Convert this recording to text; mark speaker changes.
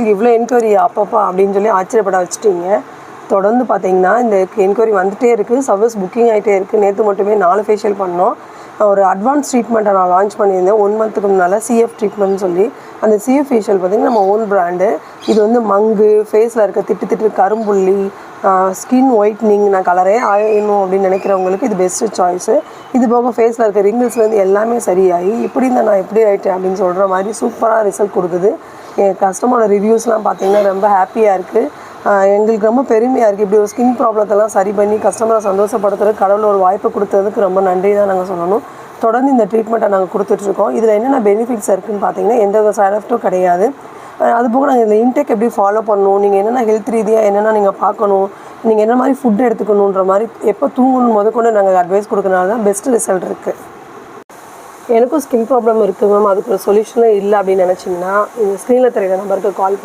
Speaker 1: விஷயத்துக்கு இவ்வளோ என்கொயரி அப்பப்பா அப்படின்னு சொல்லி ஆச்சரியப்பட வச்சுட்டீங்க. தொடர்ந்து பார்த்தீங்கன்னா இந்த என்கொயரி வந்துகிட்டே இருக்குது, சர்வீஸ் புக்கிங் ஆகிட்டே இருக்குது. நேற்று மட்டுமே 4 ஃபேஷியல் பண்ணோம். ஒரு அட்வான்ஸ் ட்ரீட்மெண்ட்டை நான் லான்ச் பண்ணியிருந்தேன் 1 மந்த்துக்கு முன்னால், சிஎஃப் ட்ரீட்மெண்ட்னு சொல்லி. அந்த சிஎஃப் ஃபேஷியல் பார்த்திங்கன்னா நம்ம ஓன் பிராண்டு. இது வந்து மங்கு, ஃபேஸில் இருக்க திட்டு கரும்புள்ளி, ஸ்கின் ஒயிட்னிங், நான் கலரே ஆகணும் அப்படின்னு நினைக்கிறவங்களுக்கு இது பெஸ்ட்டு சாய்ஸு. இது போக ஃபேஸில் இருக்க ரிங்கிள்ஸ்லேருந்து எல்லாமே சரியாகி இப்படி இருந்தால் நான் எப்படி ஆகிட்டேன் அப்படின்னு சொல்கிற மாதிரி சூப்பராக ரிசல்ட் கொடுக்குது. என் கஸ்டமரோட ரிவ்யூஸ்லாம் பார்த்திங்கன்னா ரொம்ப ஹாப்பியாக இருக்குது. எங்களுக்கு ரொம்ப பெருமையாக இருக்குது. இப்படி ஒரு ஸ்கின் ப்ராப்ளத்தெல்லாம் சரி பண்ணி கஸ்டமரை சந்தோஷப்படுத்துறதுக்கு கடவுள் ஒரு வாய்ப்பு கொடுத்ததுக்கு ரொம்ப நன்றி தான் நாங்கள் சொல்லணும். தொடர்ந்து இந்த ட்ரீட்மெண்ட்டை நாங்கள் கொடுத்துட்ருக்கோம். இதில் என்னென்ன பெனிஃபிட்ஸ் இருக்குதுன்னு பார்த்தீங்கன்னா எந்த ஒரு சைட் எஃபெக்ட்டும் கிடையாது. அதுபோக நாங்கள் இதில் இன்டேக் எப்படி ஃபாலோ பண்ணணும், நீங்கள் என்னென்ன ஹெல்த் ரீதியாக என்னென்ன நீங்கள் பார்க்கணும், நீங்கள் என்ன மாதிரி ஃபுட் எடுத்துக்கணுன்ற மாதிரி எப்போ தூங்கணும் முதற்கொண்டு நாங்கள் அட்வைஸ் கொடுக்கறனால தான் பெஸ்ட் ரிசல்ட் இருக்குது. எனக்கும் ஸ்கின் ப்ராப்ளம் இருக்குது மேம், அதுக்கு ஒரு சொல்யூஷனே இல்லை அப்படின்னு நினச்சிங்கன்னா இந்த ஸ்க்ரீனில் தெரியுற நம்பருக்கு கால்